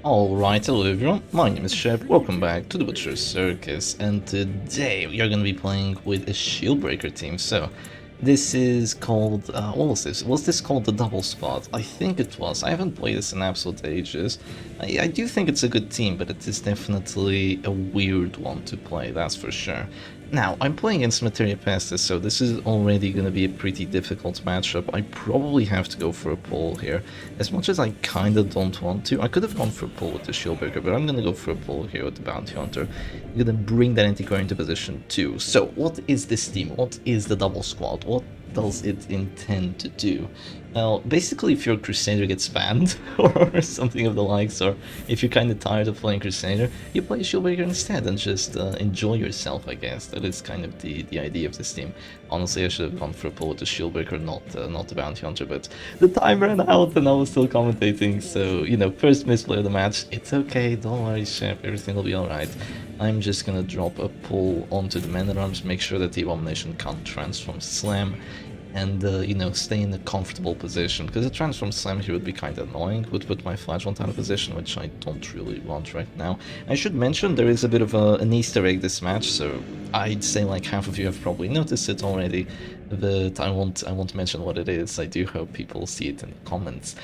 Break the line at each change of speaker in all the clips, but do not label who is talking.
Alright, hello everyone, my name is Shep, welcome back to the Butcher's Circus, and today we are going to be playing with a Shieldbreaker team. So, this is called, what was this? Was this called the Double Spot? I think it was. I haven't played this in absolute ages. I do think it's a good team, but it is definitely a weird one to play, that's for sure. Now, I'm playing against Materia Pestis, so this is already going to be a pretty difficult matchup. I probably have to go for a pull here. As much as I kind of don't want to, I could have gone for a pull with the Shieldbreaker, but I'm going to go for a pull here with the Bounty Hunter. I'm going to bring that Antiquary into position too. So, what is this team? What is the Double Squad? What does it intend to do? Well, basically if your Crusader gets banned, or something of the likes, or if you're kind of tired of playing Crusader, you play Shieldbreaker instead and just enjoy yourself, I guess. That is kind of the idea of this team. Honestly, I should have gone for a pull with the Shieldbreaker, not the Bounty Hunter, but the time ran out and I was still commentating, so, you know, first misplay of the match, it's okay, don't worry, Chef, everything will be alright. I'm just gonna drop a pull onto the Man at Arms, make sure that the Abomination can't transform Slam, and, you know, stay in a comfortable position, because a transform slam here would be kind of annoying, would put my Flagellant out of position, which I don't really want right now. I should mention there is a bit of an Easter egg this match, so I'd say like half of you have probably noticed it already, but I won't mention what it is. I do hope people see it in the comments.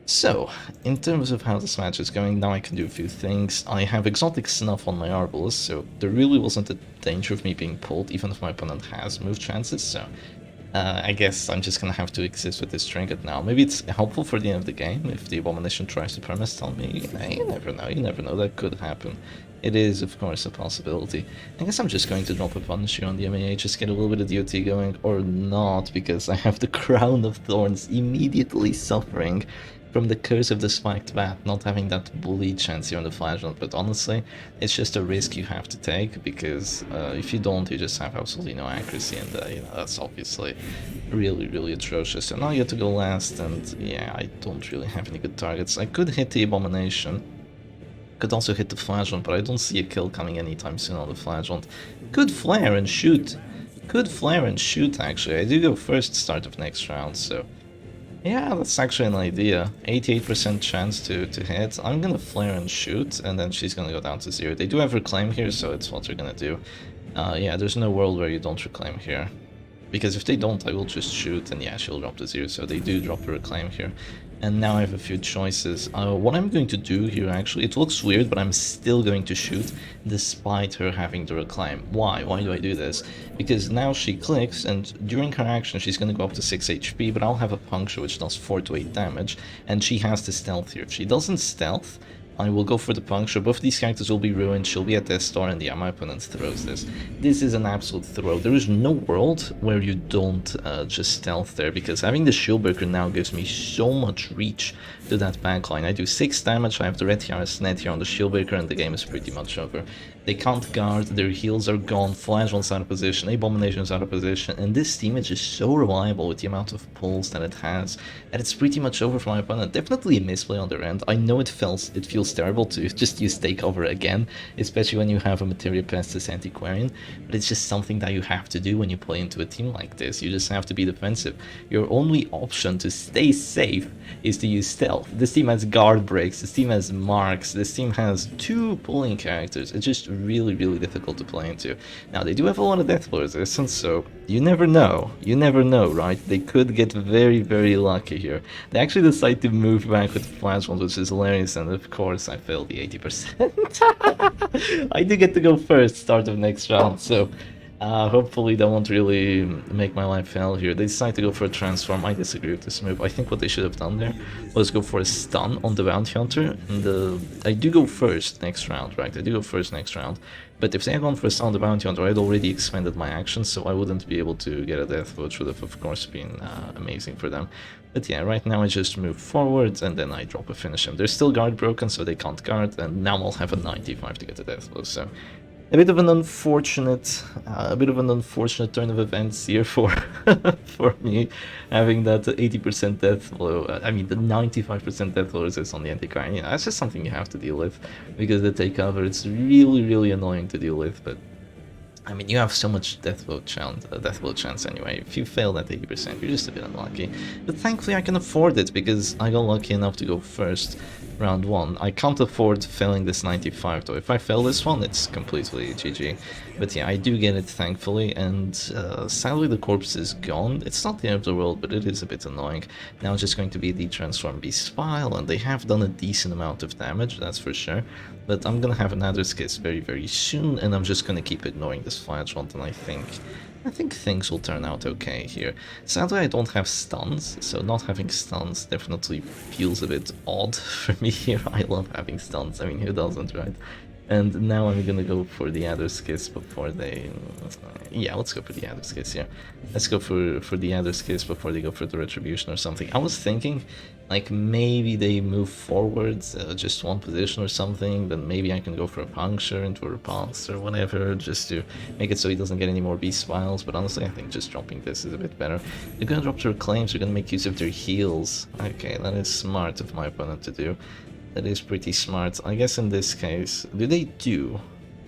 So, in terms of how this match is going, now I can do a few things. I have Exotic Snuff on my Arbalest, so there really wasn't a danger of me being pulled, even if my opponent has move chances, so I guess I'm just gonna have to exist with this trinket now. Maybe it's helpful for the end of the game if the Abomination tries to perma-stun me. You never know, that could happen. It is, of course, a possibility. I guess I'm just going to drop a punish here on the MAA, just get a little bit of DOT going, or not, because I have the Crown of Thorns immediately suffering from the curse of the spiked bat, not having that bleed chance here on the Flagellant, but honestly, it's just a risk you have to take, because if you don't, you just have absolutely no accuracy, and you know, that's obviously really atrocious. So now you have to go last, and yeah, I don't really have any good targets. I could hit the Abomination, could also hit the Flagellant, but I don't see a kill coming anytime soon on the Flagellant. Could flare and shoot. Could flare and shoot, actually. I do go first start of next round, so yeah, that's actually an idea. 88% chance to hit. I'm gonna flare and shoot, and then she's gonna go down to 0. They do have reclaim here, so it's what they're gonna do. Yeah, there's no world where you don't reclaim here. Because if they don't, I will just shoot, and yeah, she'll drop to 0, so they do drop a reclaim here. And now I have a few choices. What I'm going to do here, actually, it looks weird, but I'm still going to shoot, despite her having the reclaim. Why? Why do I do this? Because now she clicks, and during her action, she's going to go up to 6 HP, but I'll have a puncture which does 4 to 8 damage, and she has to stealth here. If she doesn't stealth, I will go for the puncture. Both these characters will be ruined, she'll be at Death's Door, and yeah, my opponent throws this. This is an absolute throw. There is no world where you don't just stealth there, because having the Shieldbreaker now gives me so much reach to that backline. I do 6 damage, I have the Red Tiara's net here on the Shieldbreaker, and the game is pretty much over. They can't guard, their heals are gone, Flagellant's out of position, Abomination's out of position, and this team is just so reliable with the amount of pulls that it has, that it's pretty much over for my opponent. Definitely a misplay on their end. I know it feels terrible to just use takeover again, especially when you have a Materia Pestis Antiquarian, but it's just something that you have to do when you play into a team like this. You just have to be defensive. Your only option to stay safe is to use stealth. This team has guard breaks, this team has marks, this team has 2 pulling characters. It's just really difficult to play into. Now, they do have a lot of death blow resistance, so you never know, right? They could get very lucky here. They actually decide to move back with Flagellant, which is hilarious, and of course I failed the 80%. I do get to go first, start of next round, so hopefully that won't really make my life hell here. They decide to go for a transform. I disagree with this move. I think what they should have done there was go for a stun on the Bounty Hunter. And I do go first next round, right? I do go first next round. But if they had gone for a stun on the Bounty Hunter, I'd already expended my actions, so I wouldn't be able to get a death, which would have, of course, been amazing for them. But yeah, right now I just move forward, and then I drop a finish him. They're still guard broken, so they can't guard, and now I'll have a 95 to get the death blow, so a bit of an unfortunate turn of events here for for me, having that 80% death blow. I mean, the 95% death blow resist on the Antiquarian. Yeah, that's just something you have to deal with, because the takeover, it's really annoying to deal with, but I mean, you have so much death blow chance anyway. If you fail that 80%, you're just a bit unlucky. But thankfully I can afford it, because I got lucky enough to go first round 1. I can't afford failing this 95 though. If I fail this one, it's completely GG. But yeah, I do get it thankfully, and sadly the corpse is gone. It's not the end of the world, but it is a bit annoying. Now it's just going to be the Transform Beast file, and they have done a decent amount of damage, that's for sure. But I'm gonna have another Kiss very, very soon, and I'm just gonna keep ignoring this Flagellant, and I think things will turn out okay here. Sadly, I don't have stuns, so not having stuns definitely feels a bit odd for me here. I love having stuns, I mean, who doesn't, right? And now I'm gonna go for the Adder's Kiss before they... yeah, let's go for the Adder's Kiss here. Let's go for the Adder's Kiss before they go for the Retribution or something. I was thinking, like, maybe they move forwards just one position or something, then maybe I can go for a Puncture into a Repulse or whatever, just to make it so he doesn't get any more Beast Files, but honestly I think just dropping this is a bit better. They're gonna drop their Claims, they're gonna make use of their heals. Okay, that is smart of my opponent to do. That is pretty smart. I guess in this case, do they do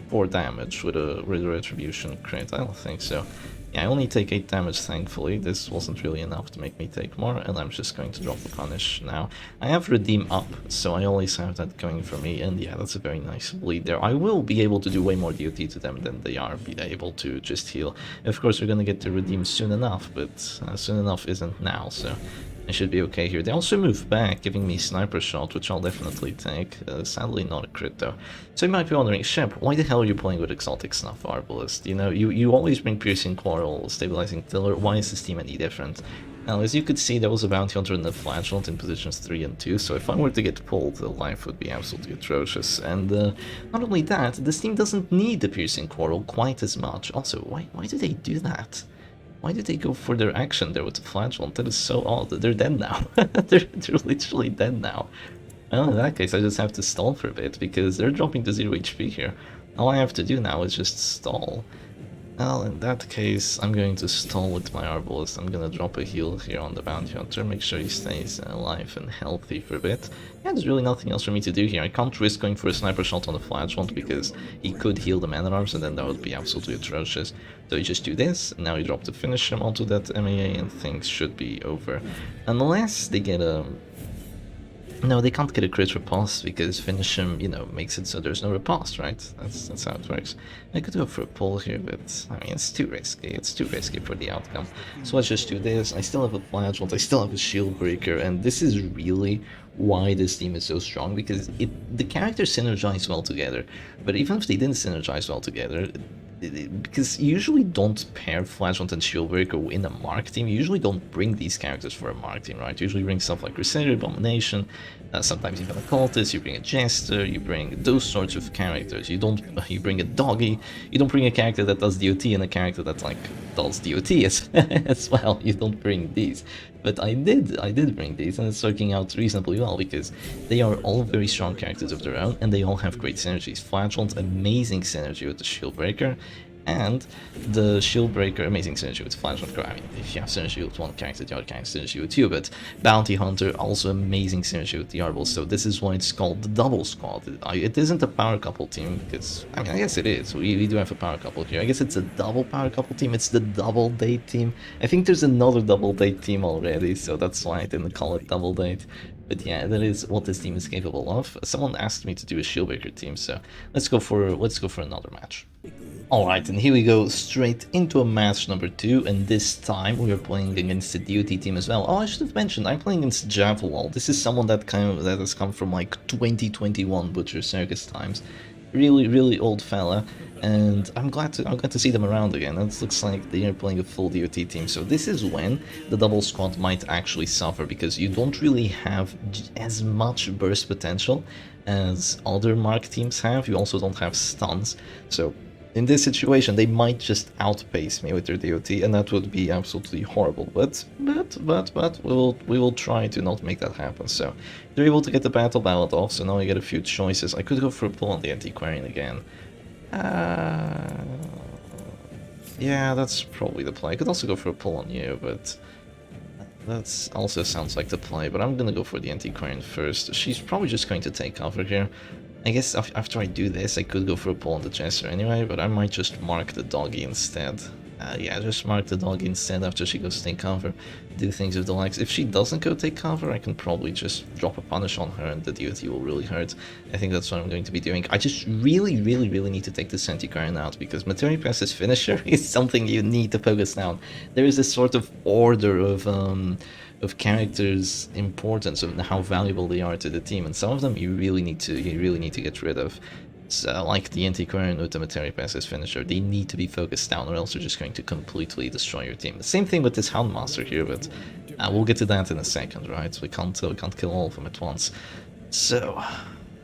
4 damage with a Retribution crit? I don't think so. Yeah, I only take 8 damage thankfully. This wasn't really enough to make me take more, and I'm just going to drop the Punish now. I have Redeem up, so I always have that going for me, and yeah, that's a very nice bleed there. I will be able to do way more DOT to them than they are able to just heal. Of course, we're gonna get to Redeem soon enough, but soon enough isn't now, so I should be okay here. They also move back, giving me Sniper Shot, which I'll definitely take. Sadly not a crit though. So you might be wondering, Shep, why the hell are you playing with Exotic Snuff Arbalist? You know, you always bring Piercing Coral, Stabilizing Tiller. Why is this team any different? Now, as you could see, there was a Bounty Hunter and the Flagellant in positions 3 and 2, so if I were to get pulled, the life would be absolutely atrocious. And not only that, this team doesn't need the Piercing Coral quite as much. Also, why do they do that? Why did they go for their action there with the Flagellant? That is so odd. They're dead now. they're literally dead now. Well, in that case, I just have to stall for a bit, because they're dropping to 0 HP here. All I have to do now is just stall. Well, in that case, I'm going to stall with my Arbalist. I'm gonna drop a heal here on the Bounty Hunter, make sure he stays alive and healthy for a bit. Yeah, there's really nothing else for me to do here. I can't risk going for a Sniper Shot on the Flagellant, because he could heal the Man-at-Arms, and then that would be absolutely atrocious. So you just do this, and now you drop to finish him onto that MAA, and things should be over. Unless they get a... No, they can't get a crit riposte, because finish him, you know, makes it so there's no riposte, right? That's how it works. I could go for a pull here, but I mean, it's too risky. It's too risky for the outcome. So let's just do this. I still have a Flagellant, I still have a Shieldbreaker, and this is really why this team is so strong, because the characters synergize well together. But even if they didn't synergize well together, because you usually don't pair Flagellant and Shieldbreaker in a Mark team. You usually don't bring these characters for a Mark team, right? You usually bring stuff like Crusader, Abomination, sometimes even a Cultist, you bring a Jester, you bring those sorts of characters. You bring a Doggy, you don't bring a character that does DOT and a character that, like, does DOT as well. You don't bring these. But I did bring these, and it's working out reasonably well, because they are all very strong characters of their own, and they all have great synergies. Flagellant, amazing synergy with the Shieldbreaker, and the Shieldbreaker, amazing synergy with Flagellant. I mean, if you have synergy with one character, the other character synergy with you, but Bounty Hunter, also amazing synergy with the Arbal, so this is why it's called the Double Squad. It isn't a power couple team, because, I mean, I guess it is. We do have a power couple here. I guess it's a double power couple team. It's the Double Date team. I think there's another Double Date team already, so that's why I didn't call it Double Date. But yeah, that is what this team is capable of. Someone asked me to do a Shieldbreaker team, so let's go for another match. Alright, and here we go straight into a match number 2, and this time we are playing against the DOT team as well. Oh, I should have mentioned, I'm playing against Javelol. This is someone that has come from like 2021 Butcher Circus times. Really old fella, and I'm glad to see them around again. It looks like they are playing a full DOT team, so this is when the double squad might actually suffer, because you don't really have as much burst potential as other Mark teams have. You also don't have stuns, so in this situation they might just outpace me with their DOT, and that would be absolutely horrible. But we will try to not make that happen. So they're able to get the battle ballad off, so now I get a few choices. I could go for a pull on the Antiquarian again. Yeah, that's probably the play. I could also go for a pull on you, but that also sounds like the play. But I'm gonna go for the Antiquarian first. She's probably just going to take cover here. I guess after I do this, I could go for a pull on the Jester anyway, but I might just mark the doggy instead. Yeah, just mark the doggy instead after she goes take cover, do things with the likes. If she doesn't go take cover, I can probably just drop a punish on her and the DOT will really hurt. I think that's what I'm going to be doing. I just really need to take this Antiquarian out because Materia Pass's finisher is something you need to focus down. There is this sort of order of characters' importance of how valuable they are to the team, and some of them you really need to get rid of. So, like the Antiquarian with the Materia Pass's finisher, they need to be focused down or else they're just going to completely destroy your team. The same thing with this Houndmaster here, but we'll get to that in a second, right? We can't kill all of them at once. So,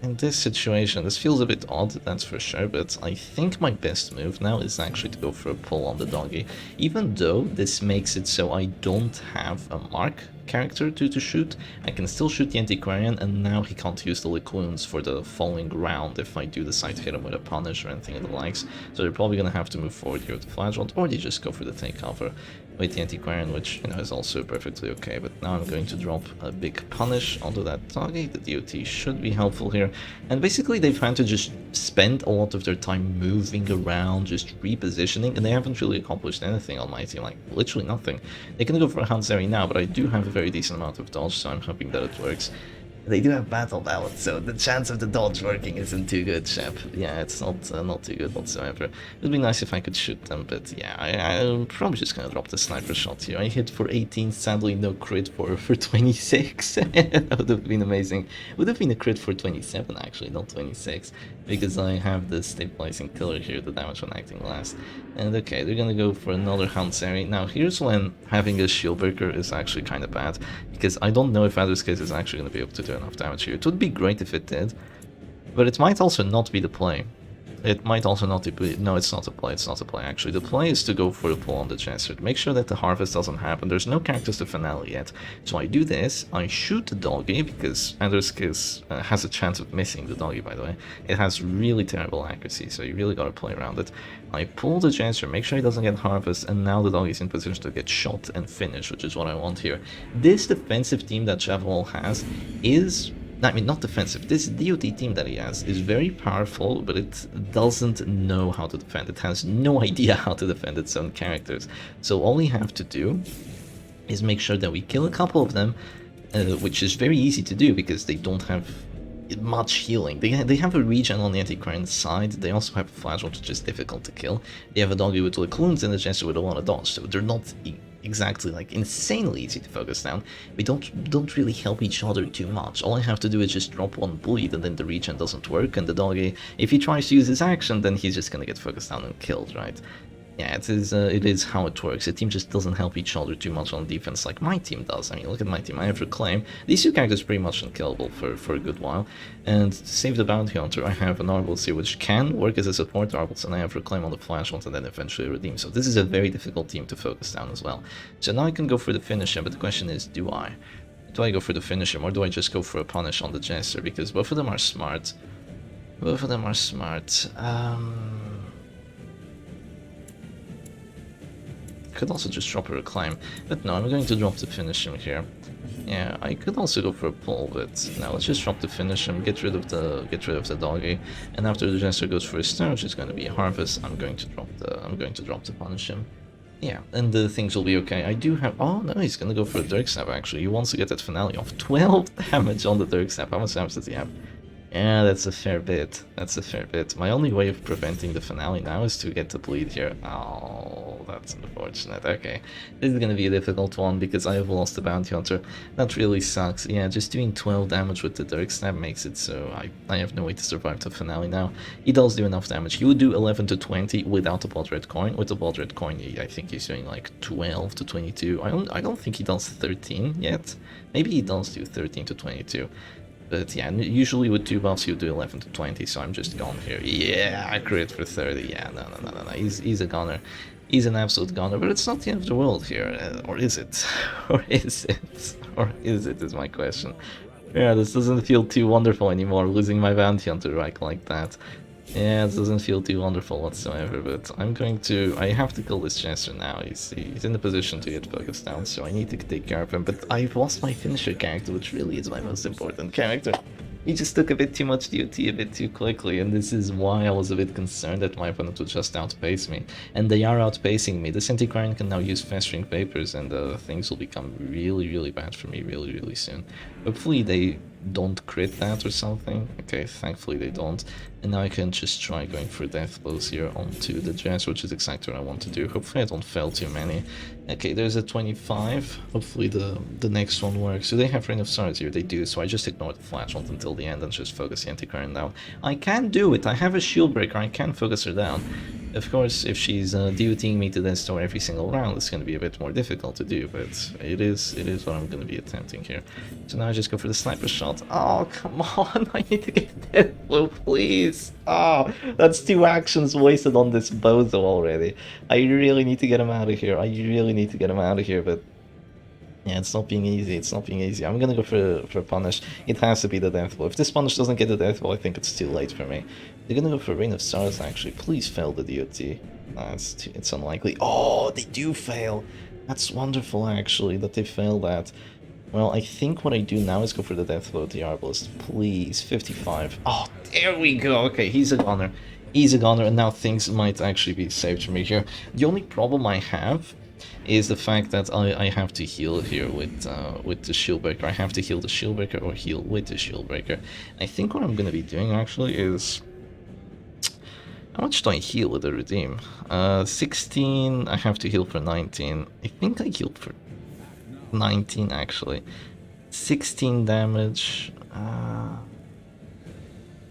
in this situation, this feels a bit odd, that's for sure, but I think my best move now is actually to go for a pull on the doggy. Even though this makes it so I don't have a mark character to shoot, I can still shoot the Antiquarian, and now he can't use the Lick Wounds for the following round if I do decide to hit him with a punish or anything of the likes. So they're probably going to have to move forward here with the Flagellum, or they just go for the takeover with the Antiquarian, which, you know, is also perfectly okay. But now I'm going to drop a big punish onto that doggy. The DOT should be helpful here. And basically they've had to just spend a lot of their time moving around, just repositioning, and they haven't really accomplished anything on my team, like literally nothing. They can go for a Hanseri now, but I do have a very decent amount of dodge, so I'm hoping that it works. They do have battle balance, so the chance of the dodge working isn't too good, Shep. Yeah, it's not too good whatsoever. It would be nice if I could shoot them, but yeah, I'm probably just gonna drop the sniper shot here. I hit for 18, sadly no crit for 26. That would have been amazing. It would have been a crit for 27 actually, not 26, because I have the stabilizing killer here, the damage when acting last. And okay, they're gonna go for another Hanseri. Now here's when having a Shieldbreaker is actually kind of bad, because I don't know if Adder's Case is actually gonna be able to do enough damage here. It would be great if it did, but it might also not be the play. It might also not be... No, it's not a play, it's not a play actually. The play is to go for the pull on the Jester. Make sure that the harvest doesn't happen. There's no characters to finale yet. So I do this, I shoot the doggy, because Adder's Kiss has a chance of missing the doggy, by the way. It has really terrible accuracy, so you really gotta play around it. I pull the Jester, make sure he doesn't get harvest, and now the doggy's in position to get shot and finish, which is what I want here. This defensive team that Javelol has is... I mean, not defensive. This DOT team that he has is very powerful, but it doesn't know how to defend. It has no idea how to defend its own characters. So all we have to do is make sure that we kill a couple of them, which is very easy to do because they don't have much healing. They have a regen on the Antiquarian side. They also have a Flagellum, which is difficult to kill. They have a doggy with Lick Wounds and a Jester with a lot of dodge, so they're not exactly like insanely easy to focus down. We don't really help each other too much. All I have to do is just drop one bleed, and then the regen doesn't work, and the doggy, if he tries to use his action, then he's just gonna get focused down and killed, right? Yeah, it is how it works. The team just doesn't help each other too much on defense like my team does. I mean, look at my team. I have Reclaim. These two characters are pretty much unkillable for a good while. And to save the Bounty Hunter, I have an Arbals here, which can work as a support Arbals, and I have Reclaim on the Flash ones and then eventually Redeem. So this is a very difficult team to focus down as well. So now I can go for the finisher, but the question is, do I? Do I go for the finisher, or do I just go for a punish on the Jester? Because both of them are smart. Both of them are smart. Could also just drop a Reclaim, but no, I'm going to drop the finish him here. Yeah, I could also go for a pull, but now let's just drop the finish him, get rid of the doggy, and after the Jester goes for his turn, which is going to be a harvest, I'm going to drop the punish him. Yeah, and the things will be okay. I do have... Oh no, he's going to go for a Dirk Snap actually. He wants to get that finale off. 12 damage on the Dirk Snap. How much damage does he have? Yeah, that's a fair bit. That's a fair bit. My only way of preventing the finale now is to get the bleed here. Oh, that's unfortunate. Okay, this is gonna be a difficult one because I have lost the Bounty Hunter. That really sucks. Yeah, just doing 12 damage with the Dirk Snap makes it so I have no way to survive the finale now. He does do enough damage. He would do 11 to 20 without the Blood Red Coin. With the Blood Red Coin, I think he's doing like 12 to 22. I don't think he does 13 yet. Maybe he does do 13 to 22. But yeah, usually with 2 buffs you do 11 to 20, so I'm just gone here. Yeah, I crit for 30. Yeah, no. He's a gunner. He's an absolute gunner, but it's not the end of the world here. Or is it? Or is it? Or is it, is my question. Yeah, this doesn't feel too wonderful anymore, losing my Bounty Hunter right like that. Yeah, it doesn't feel too wonderful whatsoever, but I have to kill this Jester now. He's in the position to get focused down, so I need to take care of him, but I've lost my finisher character, which really is my most important character. He just took a bit too much DOT a bit too quickly, and this is why I was a bit concerned that my opponent would just outpace me. And they are outpacing me. The Centicrine can now use fast-shrink papers, and things will become really, really bad for me really, really soon. Hopefully they don't crit that or something. Okay, thankfully they don't. And now I can just try going for death blows here onto the Jazz, which is exactly what I want to do. Hopefully I don't fail too many. Okay, there's a 25. Hopefully the next one works. Do they have Ring of Swords here? They do, so I just ignore the flash ones until the end and just focus the anti-current down. I can do it. I have a shield breaker. I can focus her down. Of course, if she's DOTing me to this door every single round, it's going to be a bit more difficult to do, but it is what I'm going to be attempting here. So now I just go for the sniper shot. Oh, come on, I need to get death blow, please. Oh, that's 2 actions wasted on this bozo already. I really need to get him out of here. I really need to get him out of here, but yeah, it's not being easy. It's not being easy. I'm gonna go for a punish. It has to be the death blow. If this punish doesn't get the death blow, I think it's too late for me. They're gonna go for Rain of Stars, actually. Please fail the DOT. It's unlikely. Oh, they do fail. That's wonderful, actually, that they fail that. Well, I think what I do now is go for the death blow, the Arbalist. Please, 55. Oh, there we go. Okay, he's a goner. He's a goner, and now things might actually be saved for me here. The only problem I have is the fact that I have to heal here with the shield breaker. I have to heal the shield breaker or heal with the shield breaker. I think what I'm going to be doing actually is... How much do I heal with the redeem? 16, I have to heal for 19. I think I healed for 19 actually. 16 damage.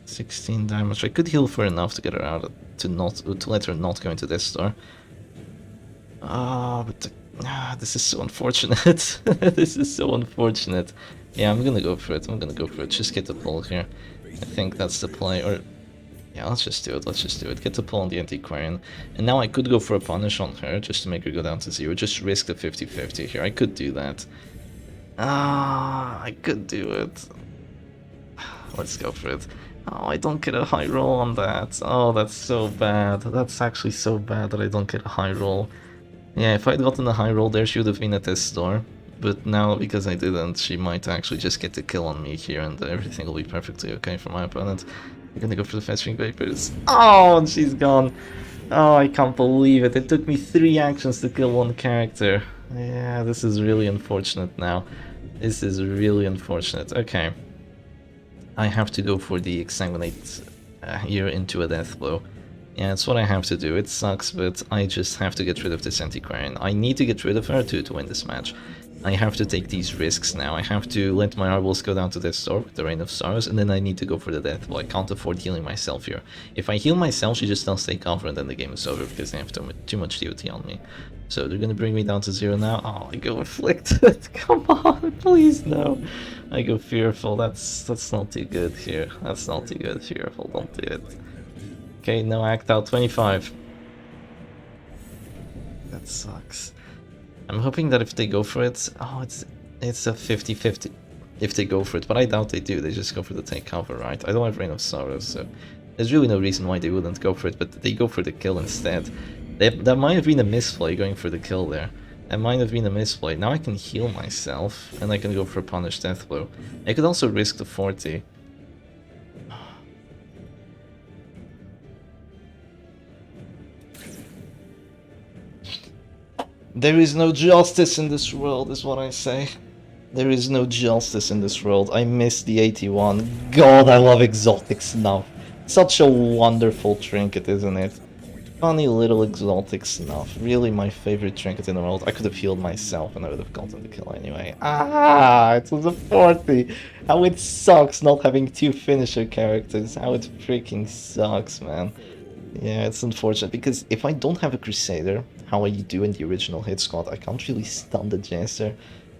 16 damage. I could heal for enough to get her out, to let her not go into this store. But this is so unfortunate. This is so unfortunate. Yeah, I'm gonna go for it. I'm gonna go for it. Just get the pull here. I think that's the play. Or yeah, let's just do it. Let's just do it. Get the pull on the Antiquarian. And now I could go for a punish on her just to make her go down to 0. Just risk the 50-50 here. I could do that. I could do it. Let's go for it. Oh, I don't get a high roll on that. Oh, that's so bad. That's actually so bad that I don't get a high roll. Yeah, if I'd gotten a high roll there, she would have been at this store. But now, because I didn't, she might actually just get the kill on me here, and everything will be perfectly okay for my opponent. I'm gonna go for the fast-shrink papers. Oh, and she's gone. Oh, I can't believe it. It took me 3 actions to kill 1 character. Yeah, this is really unfortunate now. This is really unfortunate. Okay. I have to go for the Exsanguinate here into a death blow. Yeah, that's what I have to do. It sucks, but I just have to get rid of this Antiquarian. I need to get rid of her to win this match. I have to take these risks now. I have to let my Arbalist go down to this store with the Rain of Stars, and then I need to go for the death blow. I can't afford healing myself here. If I heal myself, she just doesn't stay cover, and then the game is over because they have too much DOT on me. So they're gonna bring me down to 0 now. Oh, I go Afflicted. Come on, please no. I go Fearful. That's not too good here. That's not too good. Fearful, don't do it. Okay, no act out 25. That sucks. I'm hoping that if they go for it, oh, it's a 50-50 if they go for it, but I doubt they do. They just go for the take cover, right? I don't have Rain of Sorrows, so there's really no reason why they wouldn't go for it, but they go for the kill instead. That might have been a misplay going for the kill there. That might have been a misplay. Now I can heal myself, and I can go for a Punish Death Blow. I could also risk the 40. There is no justice in this world, is what I say. There is no justice in this world. I miss the 81. God, I love exotic snuff. Such a wonderful trinket, isn't it? Funny little exotic snuff. Really my favorite trinket in the world. I could have healed myself and I would have gotten the kill anyway. Ah, it was a 40. How it sucks not having 2 finisher characters. How it freaking sucks, man. Yeah, it's unfortunate because if I don't have a Crusader, how I do in the original hit squad, I can't really stun the Jester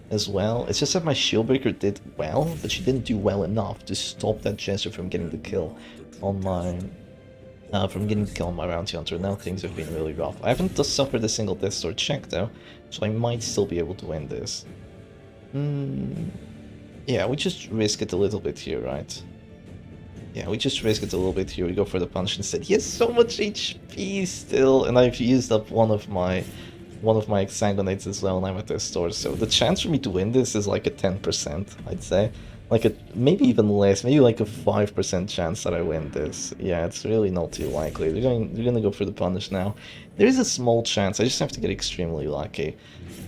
as well. It's just that my Shieldbreaker did well, but she didn't do well enough to stop that Jester from getting the kill on my Bounty Hunter. Now things have been really rough. I haven't just suffered a single Death Sword check though, so I might still be able to win this. Yeah, we just risk it a little bit here, right? Yeah, we just risk it a little bit here. We go for the punch instead. He has so much HP still, and I've used up one of my Exsanguinates as well, and I'm at this store. So the chance for me to win this is like a 10%, I'd say. like a maybe even less, maybe like a 5% chance that I win this. Yeah, it's really not too likely. They're gonna go for the punish now. There is a small chance. I just have to get extremely lucky.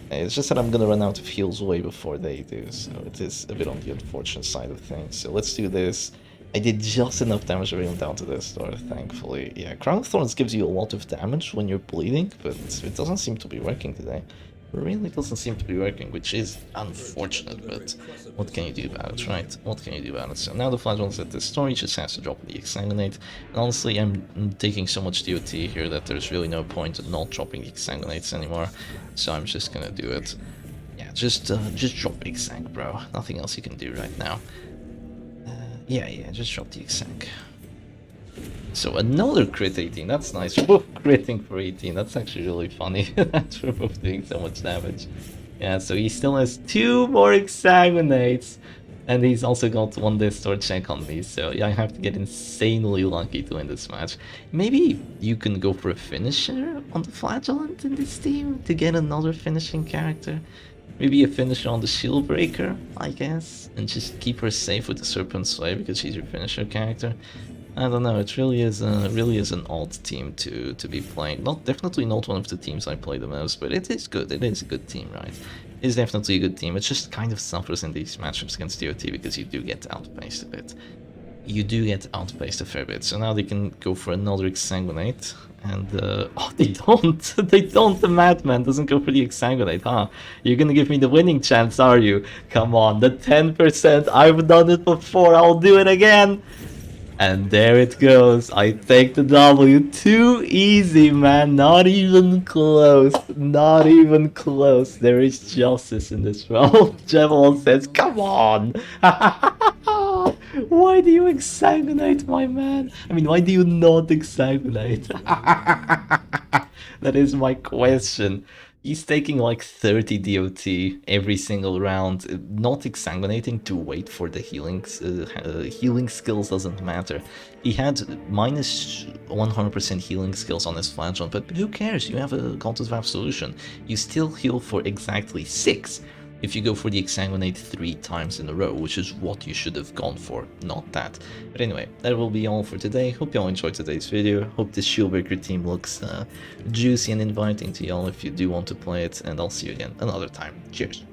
It's just that I'm gonna run out of heals way before they do, so it is a bit on the unfortunate side of things. So let's do this. I did just enough damage to bring him down to this door, thankfully. Yeah, Crown of Thorns gives you a lot of damage when you're bleeding, but it doesn't seem to be working today. It really doesn't seem to be working, which is unfortunate, but what can you do about it, right? What can you do about it? So now the Flagellant's at this store, he just has to drop the Exsanguinate. And honestly, I'm taking so much DOT here that there's really no point in not dropping the Exsanguinates anymore. So I'm just gonna do it. Yeah, just drop Exsang, bro. Nothing else you can do right now. Yeah, just drop the Exsang. So another crit 18, that's nice. We're both critting for 18, that's actually really funny. That's we're both doing so much damage. Yeah, so he still has 2 more Exsanguinates. And he's also got 1 Distor check on me, so yeah, I have to get insanely lucky to win this match. Maybe you can go for a finisher on the Flagellant in this team to get another finishing character. Maybe a finisher on the Shieldbreaker, I guess, and just keep her safe with the Serpent Sway because she's your finisher character. I don't know, it really is an odd team to be playing. Definitely not one of the teams I play the most, but it is good. It is a good team, right? It's definitely a good team. It just kind of suffers in these matchups against DOT because you do get outpaced a bit. You do get outpaced a fair bit. So now they can go for another Exsanguinate. And, oh, they don't! They don't! The Madman doesn't go for the Exsanguinate, huh? You're gonna give me the winning chance, are you? Come on, the 10%! I've done it before, I'll do it again! And there it goes. I take the W. Too easy, man. Not even close. Not even close. There is justice in this round. Javelol says, come on. Why do you exsanguinate, my man? I mean, why do you not exsanguinate? That is my question. He's taking like 30 DOT every single round, not exsanguinating to wait for the healings. Healing skills doesn't matter. He had minus 100% healing skills on his Flagellant, but who cares? You have a Cultist of Absolution. You still heal for exactly 6 if you go for the exsanguinate 3 times in a row, which is what you should have gone for, not that. But anyway, that will be all for today. Hope y'all enjoyed today's video. Hope this Shieldbreaker team looks juicy and inviting to y'all if you do want to play it, and I'll see you again another time. Cheers!